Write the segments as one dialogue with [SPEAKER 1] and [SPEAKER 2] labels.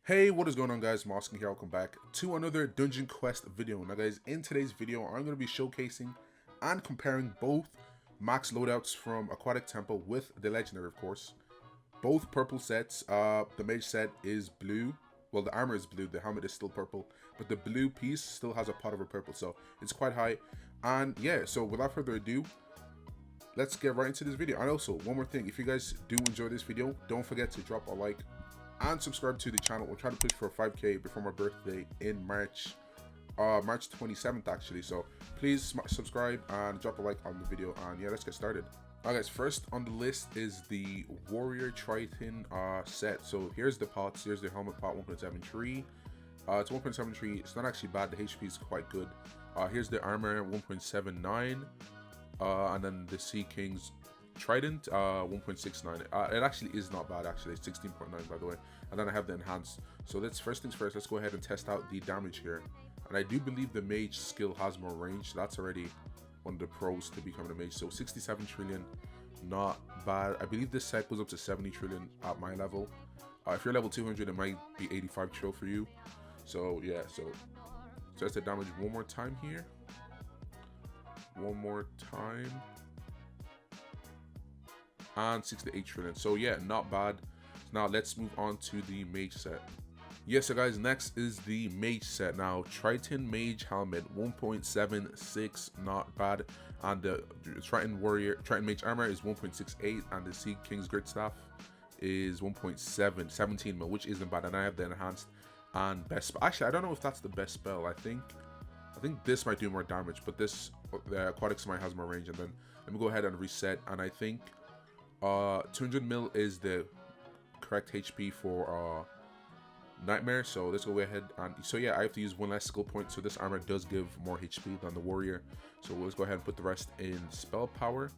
[SPEAKER 1] Hey, what is going on, guys? Moskin here. Welcome back to another Dungeon Quest video. Now guys, in today's video I'm going to be showcasing and comparing both max loadouts from Aquatic Temple with the legendary, of course. Both purple sets. The mage set is blue. Well, the armor is blue, the helmet is still purple, but the blue piece still has a pot of a purple, so it's quite high. And yeah, so without further ado, let's get right into this video. And also, one more thing, if you guys do enjoy this video, don't forget to drop a like and subscribe to the channel. We're trying to push for 5k before my birthday in March 27th actually, so please subscribe and drop a like on the video, and yeah, let's get started. Alright guys, first on the list is the Warrior Triton set. So here's the pots. Here's the helmet pot 1.73. It's 1.73. It's not actually bad. The HP is quite good. Here's the armor 1.79, and then the Sea King's Trident 1.69. It actually is not bad, actually. It's 16.9 by the way. And then I have the enhanced. So let's first things first, let's go ahead and test out the damage here. And I do believe the mage skill has more range. That's already one of the pros to becoming a mage. So 67 trillion, not bad. I believe this set goes up to 70 trillion at my level. If you're level 200, it might be 85 trill for you. So yeah, so test the damage one more time here. One more time. And 68 trillion. So yeah, not bad. Now let's move on to the mage set. Yes, so guys, next is the mage set. Now Triton Mage Helmet 1.76, not bad. And the Triton Mage Armor is 1.68, and the Sea King's Grit Staff is 17 mil, which isn't bad. And I have the enhanced and best spell. Actually, I don't know if that's the best spell. I think this might do more damage, but this the Aquatic Smite has more range. And then let me go ahead and reset, and I think 200 mil is the correct HP for Nightmare. So let's go ahead and so yeah, I have to use one less skill point, so this armor does give more HP than the warrior. So let's go ahead and put the rest in spell power,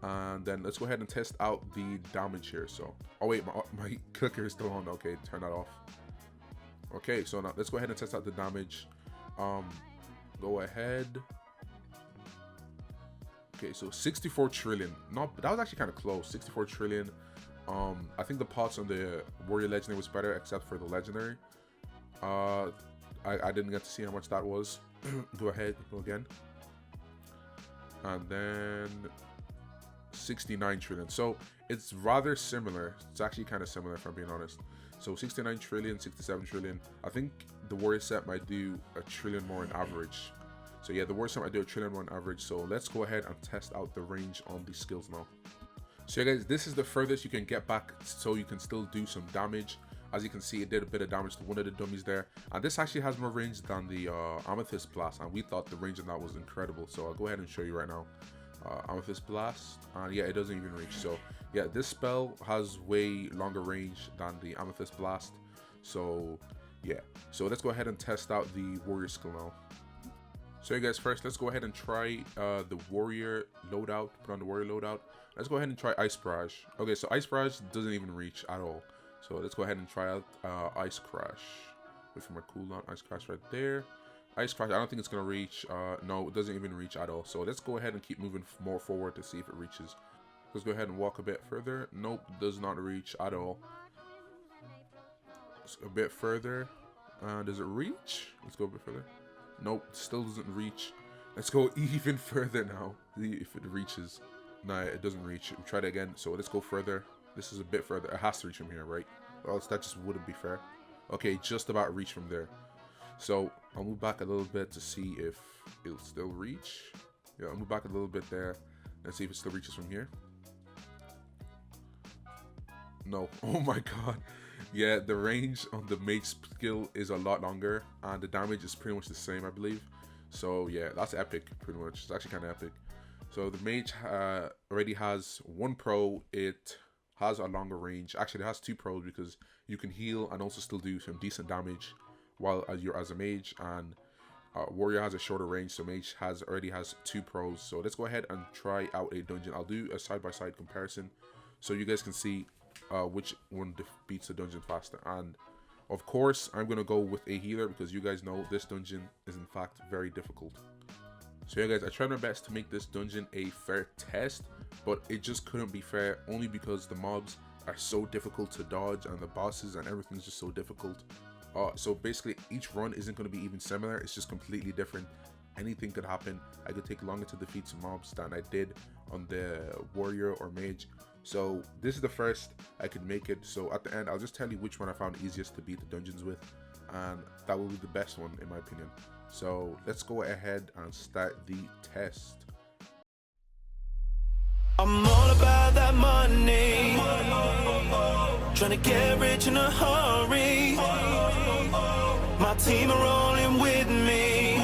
[SPEAKER 1] and then let's go ahead and test out the damage here. So oh wait, my clicker is still on. Okay, turn that off. Okay, so now let's go ahead and test out the damage. Go ahead. Okay, so 64 trillion. That was actually kind of close. 64 trillion. I think the pots on the Warrior Legendary was better, except for the Legendary. I didn't get to see how much that was. Go ahead, go again. And then 69 trillion. So it's rather similar. It's actually kind of similar, if I'm being honest. So 69 trillion, 67 trillion. I think the Warrior set might do a trillion more in average. So yeah, the worst time I do a trillion more on average. So let's go ahead and test out the range on these skills now. So yeah guys, this is the furthest you can get back, so you can still do some damage. As you can see, it did a bit of damage to one of the dummies there. And this actually has more range than the Amethyst Blast, and we thought the range on that was incredible. So I'll go ahead and show you right now. Amethyst Blast, and yeah, it doesn't even reach. So yeah, this spell has way longer range than the Amethyst Blast. So yeah, so let's go ahead and test out the warrior skill now. So you guys, first let's go ahead and try the warrior loadout. Put on the warrior loadout. Let's go ahead and try Ice Barrage. Okay, so Ice Barrage doesn't even reach at all. So let's go ahead and try out Ice Crash. Wait for my cooldown. Ice Crash right there. Ice Crash, I don't think it's gonna reach. No, it doesn't even reach at all. So let's go ahead and keep moving more forward to see if it reaches. Let's go ahead and walk a bit further. Nope, does not reach at all. Let's a bit further. Does it reach? Let's go a bit further. Nope, still doesn't reach. Let's go even further now. See if it reaches. Nah, it doesn't reach. We tried it again. So let's go further. This is a bit further. It has to reach from here, right? Or else that just wouldn't be fair. Okay, just about reach from there. So I'll move back a little bit to see if it'll still reach. Yeah, I'll move back a little bit there. Let's see if it still reaches from here. No. Oh my god. Yeah, the range on the mage skill is a lot longer, and the damage is pretty much the same, I believe. So yeah, that's epic, pretty much. It's actually kind of epic. So the mage already has one pro. It has a longer range. Actually, it has two pros, because you can heal and also still do some decent damage while you're as a mage. And warrior has a shorter range, so mage already has two pros. So let's go ahead and try out a dungeon. I'll do a side-by-side comparison so you guys can see which one beats the dungeon faster. And of course, I'm gonna go with a healer, because you guys know this dungeon is in fact very difficult. So yeah guys, I tried my best to make this dungeon a fair test, but it just couldn't be fair, only because the mobs are so difficult to dodge, and the bosses and everything's just so difficult. So basically each run isn't going to be even similar, it's just completely different. Anything could happen. I could take longer to defeat some mobs than I did on the warrior or mage. So this is the first I could make it. So at the end, I'll just tell you which one I found easiest to beat the dungeons with, and that will be the best one in my opinion. So let's go ahead and start the test.
[SPEAKER 2] I'm all about that money, trying to get rich in a hurry. My team are rolling with me,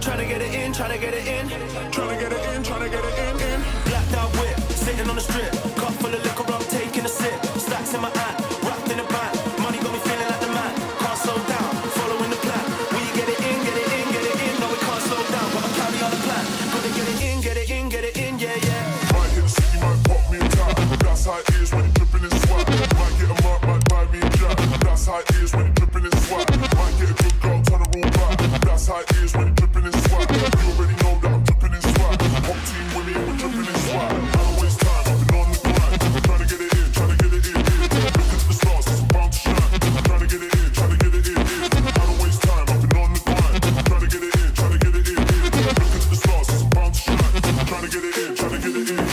[SPEAKER 2] trying to get it in, trying to get it in, trying to get it in, trying to get it in. Blacked out whip, sitting on the strip, cup full of liquor, I'm taking a sip. Stacks in my hand, wrapped in a band. Money got me feeling like the man. Can't slow down, following the plan. We get it in, get it in, get it in. No, we can't slow down, but I carry on the plan. Gotta get it in, get it in, get it in, yeah, yeah.
[SPEAKER 3] Might hit the city, might pop me a tap. That's how it is when you're dripping in swag. Might get a mark, might buy me a jack. That's how it is when you're dripping in swag. Might get a good girl, turn her all back. That's how it is when you're dripping in swag. You already know that I'm dripping in swag. Hot team with me, we're dripping in swag. I don't waste time, I've been on the grind. Trying to get it in, trying to get it in. Look at the stars, it's about to shine. Trying to get it in, trying to get it in. I don't waste time, I've been on the grind. Trying to get it in, trying to get it in. Look at the stars, it's about to shine. Trying to get it in, trying to get it in.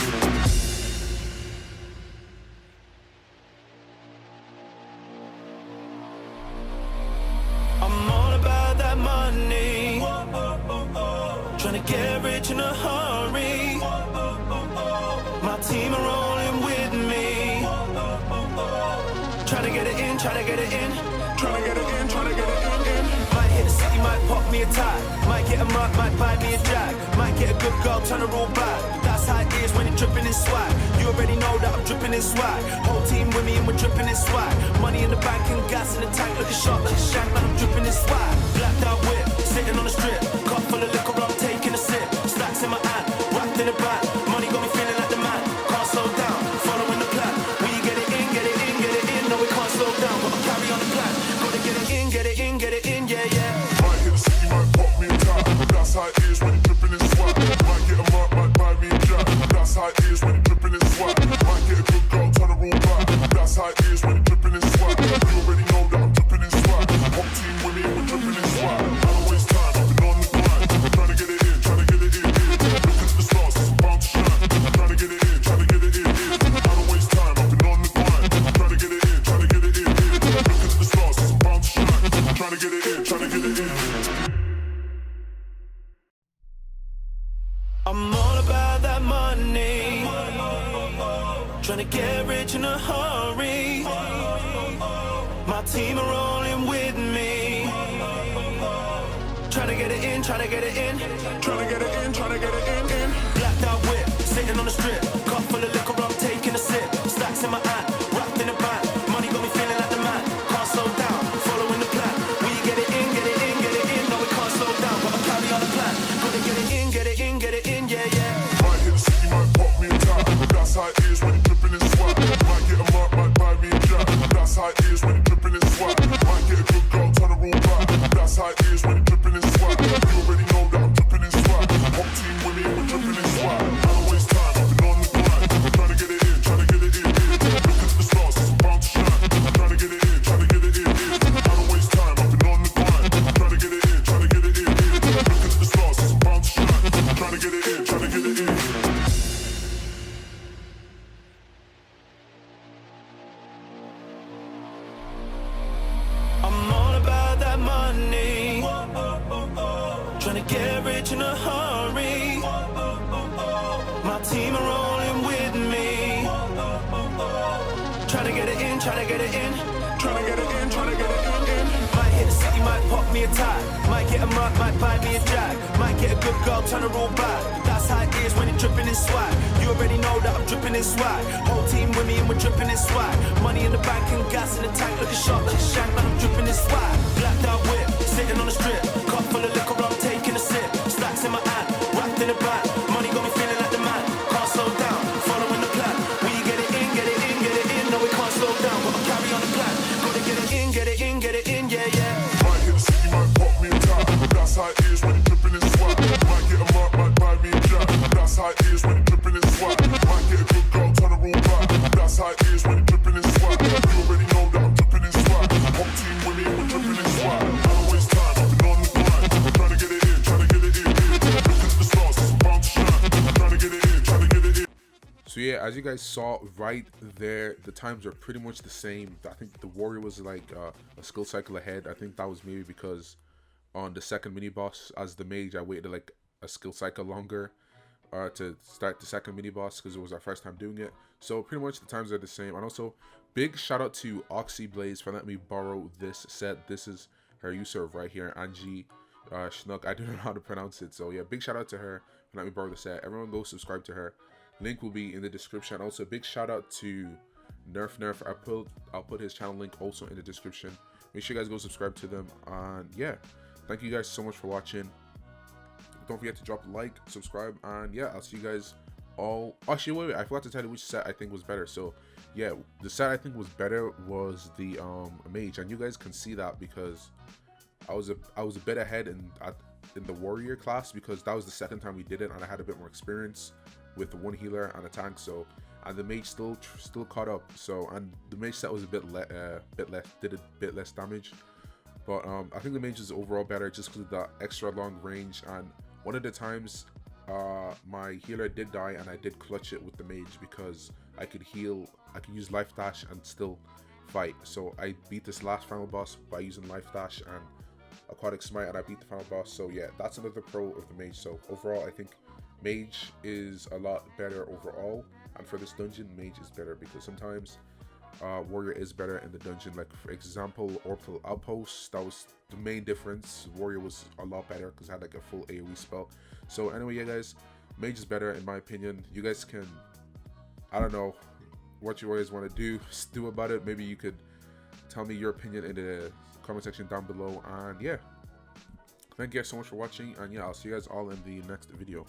[SPEAKER 2] I'm all about that money, trying to get rich in a hurry. My team are rolling with me, trying to get it in, trying to get it in, trying to get it in, trying to get it in. Might hit the city, might pop me a tag. Might get a mark, might buy me a jag. Might get a good girl, turn her all back. That's how it is when you're dripping in swag. You already know that I'm dripping in swag. Whole team with me and we're dripping in swag. Money in the bank and gas in the tank. Looking sharp like a shank, man, I'm dripping in swag. Blacked out whip, sitting on the strip. Cup full of liquor, I'm taking a sip. Stacks in my hand, wrapped in a band. Money got me feeling like the man. Can't slow down, following the plan. We get it in, get it in, get it in. No, we can't slow down, but I'll carry on the plan. Gotta get it in, get it in, get it in, yeah, yeah.
[SPEAKER 3] Might hit the city, might pop me a tap. That's how it is when you're dripping in swag. Might get a mark, might buy me a jack. That's how it is when you're dripping in swag. Might get a good girl, turn her all back. That's how it is when you're dripping in swag. You already know that I'm dripping in swag. Hot team with me, we're dripping in swag. I don't waste time, I've been on the grind. Trying to get it in, trying to get it in. Look at the stars, it's about to shine. Trying to get it in, trying to get it in. I don't waste time, I've been on the grind. Trying to get it in, trying to get it in. Look at the stars, it's about to shine. Trying to get it in, trying to get it in.
[SPEAKER 2] I'm all about that money, trying to get rich in a hurry. My team are rolling with me, trying to get it in, trying to get it in, trying to get it in, trying to get it in. Blacked out whip, sitting on the strip, cup full of liquor, I'm taking a sip. Stacks in my hand, wrapped in a band. Money got me feeling like the man. Can't slow down, following the plan. We get it in, get it in, get it in. No, we can't slow down, but I'll carry on the plan. Gotta get it in, get it in, get it in, yeah, yeah.
[SPEAKER 3] Might hit the city, might pop me a tap. That's how it is when you're dripping in swag. Might get a mark, might buy me a jack. That's how it is when you're dripping in swag. Might get a good girl, turn her all back. That's how it is when you're dripping in swag. You already know that I'm dripping in swag. Hot team with me, we're dripping in swag. I don't waste time, I've been on the grind. Trying to get it in, trying to get it in. Look at the stars, it's about to shine. Trying to get it in, trying to get it in. I don't waste time, I've been on the grind. Trying to get it in, trying to get it in. Look at the stars, it's about to shine. Trying to get it in, trying to get it in.
[SPEAKER 2] I'm all about that money, trying to get rich in a hurry. My team are rolling with me, trying to get it in, trying to get it in, trying to get it in, trying to get it in. Might hit the city, might pop me a tag. Might get a mark, might buy me a jag. Might get a good girl, turn her all back. That's how it is when you're dripping in swag. You already know that I'm dripping in swag. Whole team with me and we're dripping in swag. Money in the bank and gas in the tank. Looking sharp like a shank, man, I'm dripping in swag. Blacked out whip, sitting on the strip. Cup full of liquor, I'm taking a sip. Stacks in my hand, wrapped in a band. Money got me feeling like the man. Can't slow down, following the plan. We get it in, get it in, get it in. No, we can't slow down, but I'll carry on the plan. Gotta get it in, get it in, get it in, yeah, yeah.
[SPEAKER 3] Might hit the city, might pop me a tap. That's how it is when you're dripping in swag. Might get a mark, might buy me a jack. That's how it is when you're dripping in swag. Might get a good girl, turn her all back. That's
[SPEAKER 1] as you guys saw right there, the times are pretty much the same. I think the warrior was like a skill cycle ahead. I think that was maybe because on the second mini boss as the mage, I waited like a skill cycle longer to start the second mini boss because it was our first time doing it. So pretty much the times are the same. And also big shout out to Oxyblaze for letting me borrow this set. This is her user right here, Angie Schnook. I don't know how to pronounce it, so yeah, big shout out to her for letting me borrow the set. Everyone go subscribe to her. Link will be in the description. Also big shout out to Nerf. I'll put his channel link also in the description. Make sure you guys go subscribe to them. And yeah, thank you guys so much for watching. Don't forget to drop a like, subscribe, and yeah, I'll see you guys all. Actually, wait, I forgot to tell you which set I think was better. So yeah, the set I think was better was the mage, and you guys can see that because I was a bit ahead in the warrior class because that was the second time we did it, and I had a bit more experience with one healer and a tank. So and the mage still caught up. So and the mage set was a bit less damage. But I think the mage is overall better just because of the extra long range. And one of the times my healer did die and I did clutch it with the mage because I could heal, I could use life dash and still fight. So I beat this last final boss by using life dash and aquatic smite, and I beat the final boss. So yeah, that's another pro of the mage. So overall I think mage is a lot better overall, and for this dungeon mage is better because sometimes warrior is better in the dungeon. Like for example, orbital outpost, that was the main difference. Warrior was a lot better because it had like a full AoE spell. So anyway, yeah guys, mage is better in my opinion. You guys can, I don't know what you guys want to do about it. Maybe you could tell me your opinion in the comment section down below. And yeah, thank you guys so much for watching, and yeah, I'll see you guys all in the next video.